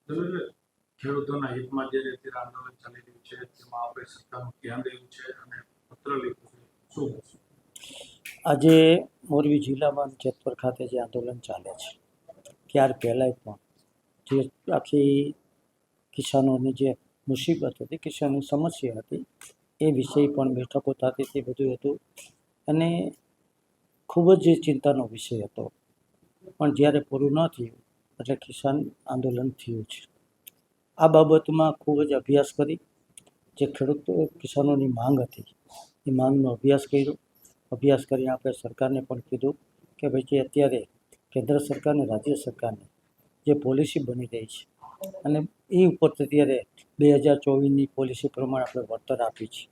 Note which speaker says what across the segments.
Speaker 1: ખેડૂતોના હિતમાં જે રીતે આંદોલન ચાલી રહ્યું છે તેમાં આપણે સરકારનું ધ્યાન રહ્યું છે અને પત્ર લખ્યું છે શું?
Speaker 2: આજે મોરબી જિલ્લામાં જેતપુર ખાતે જે આંદોલન ચાલે છે ત્યાર પહેલાંય પણ જે આખી કિસાનોની જે મુસીબત હતી, કિસાનોની સમસ્યા હતી, એ વિષય પણ બેઠકો થતી તે બધું હતું અને ખૂબ જ ચિંતાનો વિષય હતો. પણ જ્યારે પૂરું ન થયું એટલે કિસાન આંદોલન થયું છે. આ બાબતમાં ખૂબ જ અભ્યાસ કરી જે ખેડૂતો કિસાનોની માંગ હતી એ માંગનો અભ્યાસ કર્યો. અભ્યાસ કરીને આપણે સરકારને પણ કીધું કે ભાઈ જે અત્યારે કેન્દ્ર સરકારને રાજ્ય સરકારની જે પોલિસી બની રહી છે અને એ ઉપર અત્યારે 2024ની પોલિસી પ્રમાણે આપણે વળતર આપી છે,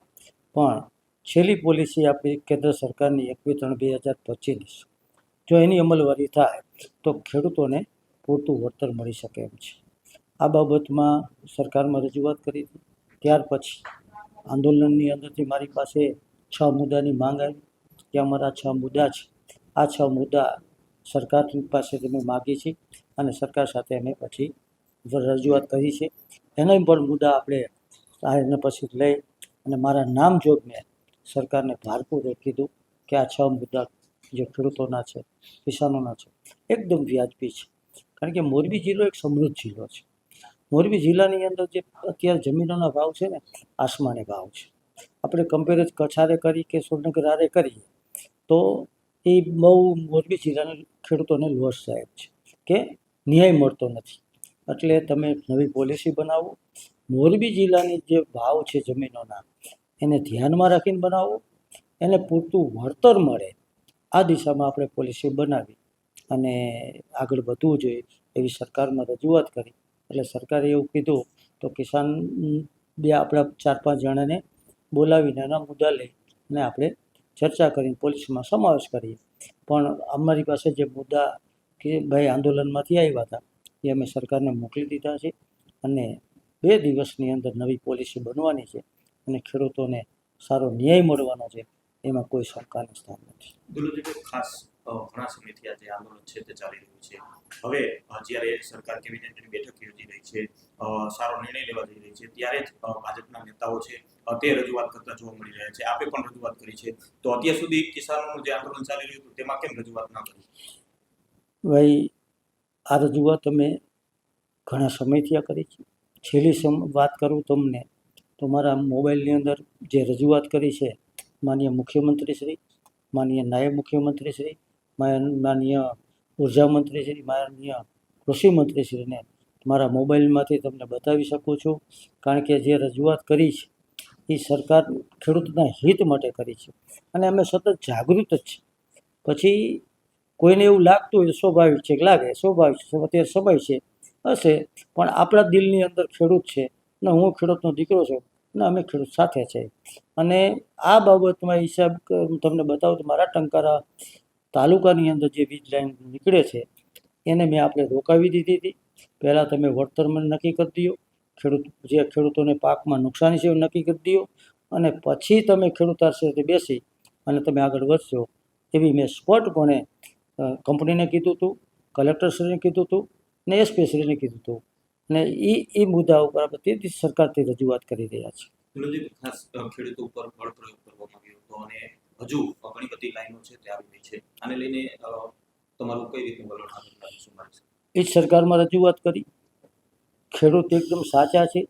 Speaker 2: પણ છેલ્લી પોલિસી આપી કેન્દ્ર સરકારની 21/3/2025 જો એની અમલવારી થાય તો ખેડૂતોને પૂરતું વળતર મળી શકે એમ છે. આ બાબતમાં સરકારમાં રજૂઆત કરી હતી. ત્યાર પછી આંદોલનની અંદરથી મારી પાસે 6 મુદ્દાની માંગ આવી કે અમારા 6 મુદ્દા છે. આ 6 મુદ્દા સરકાર પાસેથી અમે માગી છે અને સરકાર સાથે અમે પછી રજૂઆત કરી છે. એનો પણ મુદ્દા આપણે એને પછી લઈ અને મારા નામ જોગ મેં સરકારને ભારપૂર્વક કીધું કે આ 6 મુદ્દા જે ખેડૂતોના છે, કિસાનોના છે, એકદમ વ્યાજબી છે. કારણ કે મોરબી જિલ્લો એક સમૃદ્ધ જિલ્લો છે. મોરબી જિલ્લાની અંદર જે અત્યારે જમીનોના ભાવ છે ને, આસમાની ભાવ છે. આપણે કમ્પેરેજ કચ્છારે કરી કે સુરનગર આરે કરીએ તો એ બહુ મોરબી જિલ્લાના ખેડૂતોને લોસ સાહેબ છે કે ન્યાય મળતો નથી. એટલે તમે નવી પોલિસી બનાવો, મોરબી જિલ્લાની જે ભાવ છે જમીનોના એને ધ્યાનમાં રાખીને બનાવો, એને પૂરતું વળતર મળે આ દિશામાં આપણે પોલિસી બનાવી અને આગળ વધવું જોઈએ એવી સરકારમાં રજૂઆત કરી. એટલે સરકારે એવું કીધું તો કિસાન આપણા 4-5 જણાને બોલાવીને એના મુદ્દા લઈ અને આપણે ચર્ચા કરીને પોલિસીમાં સમાવેશ કરીએ. પણ અમારી પાસે જે મુદ્દા કે ભાઈ આંદોલનમાંથી આવ્યા હતા એ અમે સરકારને મોકલી દીધા છે અને 2 દિવસની અંદર નવી પોલિસી બનવાની છે અને ખેડૂતોને સારો ન્યાય મળવાનો છે, એમાં કોઈ શંકાનું સ્થાન નથી.
Speaker 3: ખાસ ઘણા સમયથી આજે આંદોલન છે તે ચાલી રહ્યું છે. હવે જ્યારે સરકાર કેબિનેટની બેઠક યોજી રહી છે, સારો નિર્ણય લેવા જઈ રહી છે, ત્યારે જ ભાજપના નેતાઓ છે તે રજૂઆત કરતા જોવા મળી રહ્યા છે. આપે પણ રજૂઆત કરી છે, તો અત્યાર સુધી કિસાનોનું જે આંદોલન ચાલી રહ્યું હતું તેમાં કેમ રજૂઆત ના કરી?
Speaker 2: ભાઈ આ રજૂઆત અમે ઘણા સમયથી આ કરી છે. છેલ્લી વાત કરું તમને તો મારા મોબાઈલની અંદર જે રજૂઆત કરી છે માનનીય મુખ્યમંત્રી શ્રી, માનનીય નાયબ મુખ્યમંત્રી શ્રી, માનનીય ઉર્જા મંત્રી શ્રી, માનનીય કૃષિ મંત્રી શ્રીને મારા મોબાઈલમાંથી તમને બતાવી શકું છું. કારણ કે જે રજૂઆત કરી છે એ સરકાર ખેડૂતના હિત માટે કરી છે અને અમે સતત જાગૃત જ છે. પછી કોઈને એવું લાગતું હોય સ્વાભાવિક છે કે લાગે, સ્વાભાવિક છે, અત્યારે સમય છે હશે, પણ આપણા દિલની અંદર ખેડૂત છે ને હું ખેડૂતનો દીકરો છું ને અમે ખેડૂત સાથે છે. અને આ બાબતમાં હિસાબ તમને બતાવું તો મારા ટંકારા તાલુકાની અંદર જે વીજ લાઈન નીકળે છે એને મેં આપણે રોકાવી દીધી હતી. પહેલાં તમે વળતર મને નક્કી કરી દો, ખેડૂતોને પાકમાં નુકસાની છે એવું નક્કી કરી દો અને પછી તમે ખેડૂત સાથે બેસી અને તમે આગળ વધશો એવી મેં સ્પષ્ટપણે કંપનીને કીધું હતું, કલેક્ટરશ્રીને કીધું હતું ને એસપીશ્રીને કીધું હતું અને એ મુદ્દા ઉપર આપણે તે સરકારથી રજૂઆત કરી રહ્યા છીએ.
Speaker 3: ખાસ ખેડૂતો ઉપર બળ પ્રયોગ કરવામાં આવ્યો હતો અને હજુ ઘણી બધી લાઈનો છે તે આવી રહી છે. આને લઈને તમારું કઈ રીતે વલણ આગળ શું માની શકે?
Speaker 2: એ જ સરકારમાં રજૂઆત કરી. ખેડૂત એકદમ સાચા છે.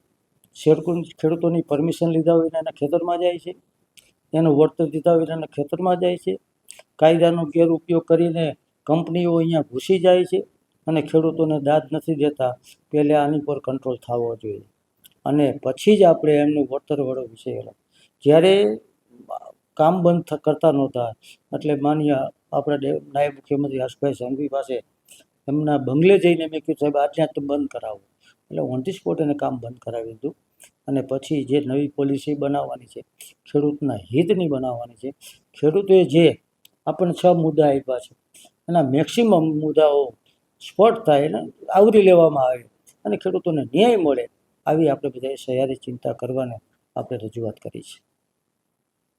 Speaker 2: ખેડૂતોની પરમિશન લીધા હોય એના ખેતરમાં જાય છે, એનું વળતર દીધા હોય એના ખેતરમાં જાય છે. કાયદાનો ગેરઉપયોગ કરીને કંપનીઓ અહીંયા ઘૂસી જાય છે અને ખેડૂતોને દાદ નથી દેતા. પહેલાં આની પર કંટ્રોલ થવો જોઈએ અને પછી જ આપણે એમનું વળતરવાળો વિષય. જ્યારે કામ બંધ કરતા નહોતા એટલે માનીએ આપણા નાયબ મુખ્યમંત્રી હર્ષભાઈ સંઘવી પાસે એમના બંગલે જઈને મેં કીધું સાહેબ આજના તો બંધ કરાવો, એટલે ઓન ધી સ્પોટ એને કામ બંધ કરાવી દીધું. અને પછી જે નવી પોલિસી બનાવવાની છે ખેડૂતના હિતની બનાવવાની છે. ખેડૂતોએ જે આપણને 6 મુદ્દા આપ્યા છે એના મેક્સિમમ મુદ્દાઓ સ્પષ્ટ થાય અને આવરી લેવામાં આવે અને ખેડૂતોને ન્યાય મળે આવી આપણે બધાએ સહિયારી ચિંતા કરવાને આપણે રજૂઆત કરી છે.